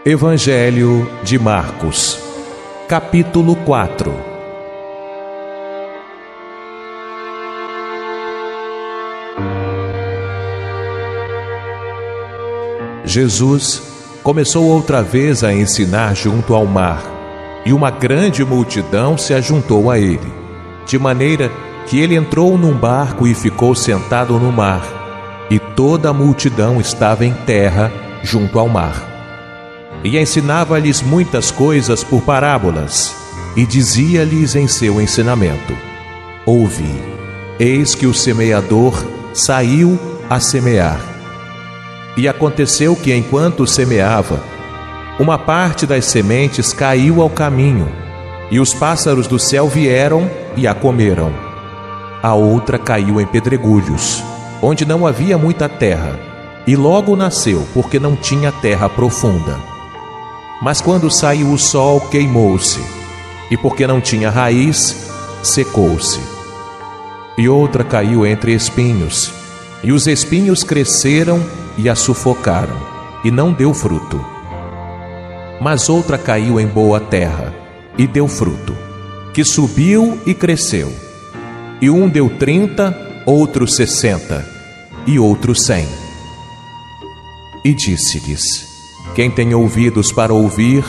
Evangelho de Marcos, capítulo 4. Jesus começou outra vez a ensinar junto ao mar, e uma grande multidão se ajuntou a ele, de maneira que ele entrou num barco e ficou sentado no mar, e toda a multidão estava em terra junto ao mar. E ensinava-lhes muitas coisas por parábolas, e dizia-lhes em seu ensinamento: Ouvi, eis que o semeador saiu a semear. E aconteceu que, enquanto semeava, uma parte das sementes caiu ao caminho, e os pássaros do céu vieram e a comeram. A outra caiu em pedregulhos, onde não havia muita terra, e logo nasceu, porque não tinha terra profunda. Mas quando saiu o sol, queimou-se, e porque não tinha raiz, secou-se. E outra caiu entre espinhos, e os espinhos cresceram e a sufocaram, e não deu fruto. Mas outra caiu em boa terra, e deu fruto, que subiu e cresceu. E um deu 30, outro 60, e outro 100. E disse-lhes: Quem tem ouvidos para ouvir,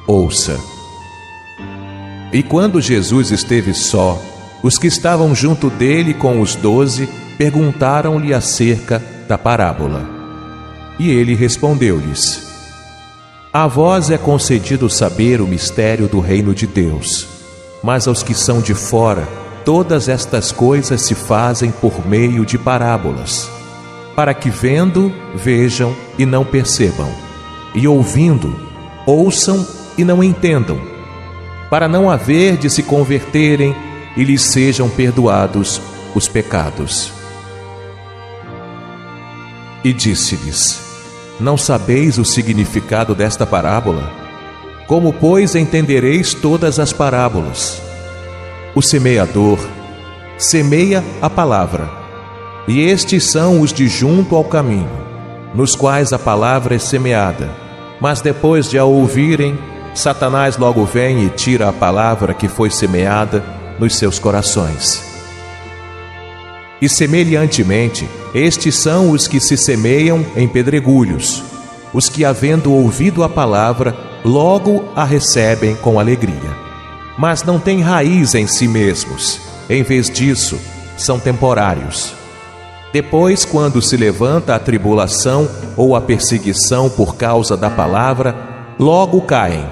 ouça. E quando Jesus esteve só, os que estavam junto dele com os 12 perguntaram-lhe acerca da parábola. E ele respondeu-lhes: A vós é concedido saber o mistério do reino de Deus, mas aos que são de fora, todas estas coisas se fazem por meio de parábolas, para que vendo, vejam e não percebam, e ouvindo, ouçam e não entendam, para não haver de se converterem e lhes sejam perdoados os pecados. E disse-lhes: Não sabeis o significado desta parábola? Como, pois, entendereis todas as parábolas? O semeador semeia a palavra, e estes são os de junto ao caminho, nos quais a palavra é semeada. Mas depois de a ouvirem, Satanás logo vem e tira a palavra que foi semeada nos seus corações. E semelhantemente, estes são os que se semeiam em pedregulhos, os que, havendo ouvido a palavra, logo a recebem com alegria, mas não têm raiz em si mesmos. Em vez disso, são temporários. Depois, quando se levanta a tribulação ou a perseguição por causa da palavra, logo caem.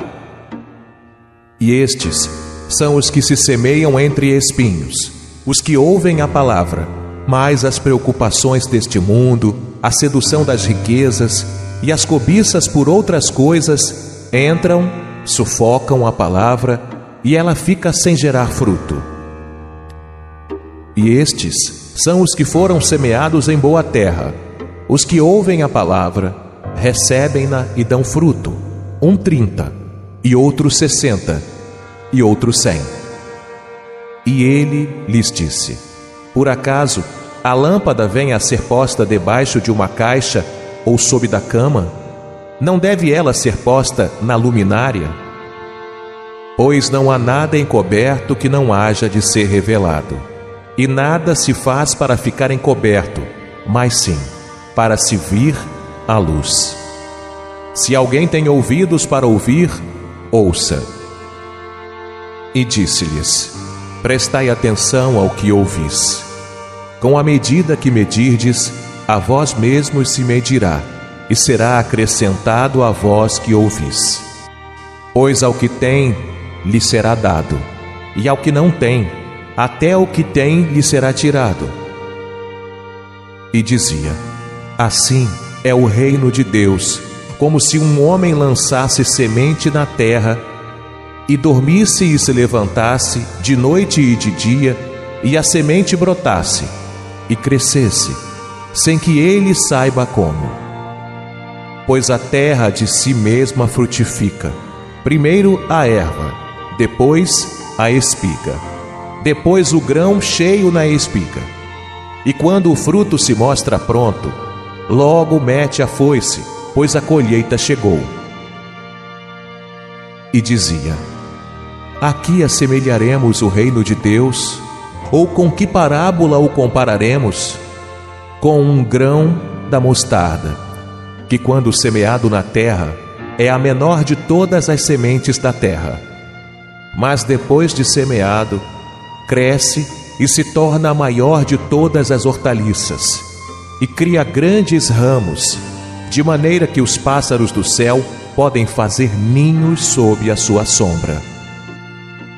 E estes são os que se semeiam entre espinhos, os que ouvem a palavra, mas as preocupações deste mundo, a sedução das riquezas e as cobiças por outras coisas entram, sufocam a palavra e ela fica sem gerar fruto. E estes são os que foram semeados em boa terra, os que ouvem a palavra, recebem-na e dão fruto, um 30, e outro 60, e outro 100. E ele lhes disse: Por acaso a lâmpada vem a ser posta debaixo de uma caixa ou sob da cama? Não deve ela ser posta na luminária? Pois não há nada encoberto que não haja de ser revelado. E nada se faz para ficar encoberto, mas sim para se vir à luz. Se alguém tem ouvidos para ouvir, ouça. E disse-lhes: Prestai atenção ao que ouvis. Com a medida que medirdes, a vós mesmos se medirá, e será acrescentado a vós que ouvis. Pois ao que tem, lhe será dado, e ao que não tem, até o que tem lhe será tirado. E dizia: Assim é o reino de Deus, como se um homem lançasse semente na terra, e dormisse e se levantasse de noite e de dia, e a semente brotasse e crescesse, sem que ele saiba como. Pois a terra de si mesma frutifica, primeiro a erva, depois a espiga, depois o grão cheio na espiga. E quando o fruto se mostra pronto, logo mete a foice, pois a colheita chegou. e dizia: a que assemelharemos o reino de Deus? Ou com que parábola o compararemos? Com um grão da mostarda, que quando semeado na terra, é a menor de todas as sementes da terra. Mas depois de semeado, cresce e se torna a maior de todas as hortaliças, e cria grandes ramos, de maneira que os pássaros do céu podem fazer ninhos sob a sua sombra.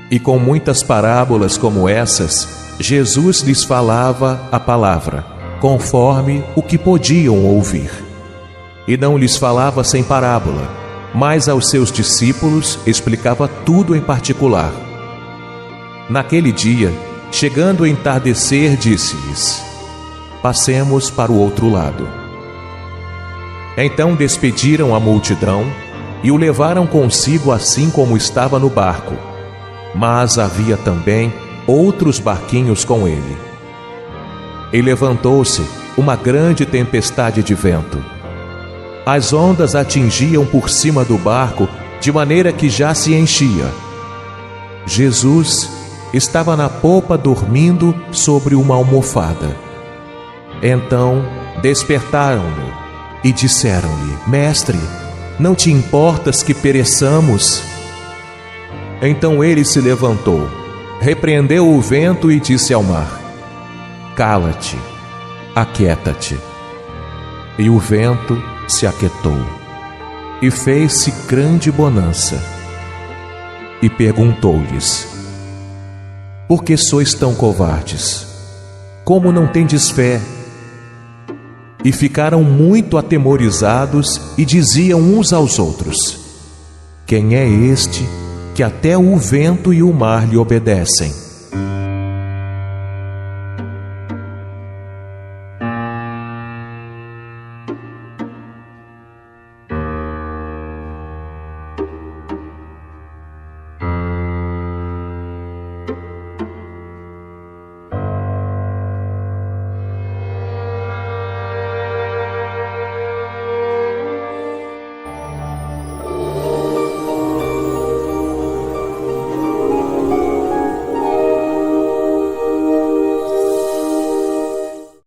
E com muitas parábolas como essas, Jesus lhes falava a palavra, conforme o que podiam ouvir. E não lhes falava sem parábola, mas aos seus discípulos explicava tudo em particular. Naquele dia, chegando a entardecer, disse-lhes: passemos para o outro lado. Então despediram a multidão e o levaram consigo assim como estava no barco. Mas havia também outros barquinhos com ele. E levantou-se uma grande tempestade de vento. As ondas atingiam por cima do barco, de maneira que já se enchia. Jesus estava na popa dormindo sobre uma almofada. Então despertaram-no e disseram-lhe: Mestre, não te importas que pereçamos? Então ele se levantou, repreendeu o vento e disse ao mar: cala-te, aquieta-te. E o vento se aquietou, e fez-se grande bonança. E perguntou-lhes: por que sois tão covardes? Como não tendes fé? E ficaram muito atemorizados e diziam uns aos outros: quem é este que até o vento e o mar lhe obedecem?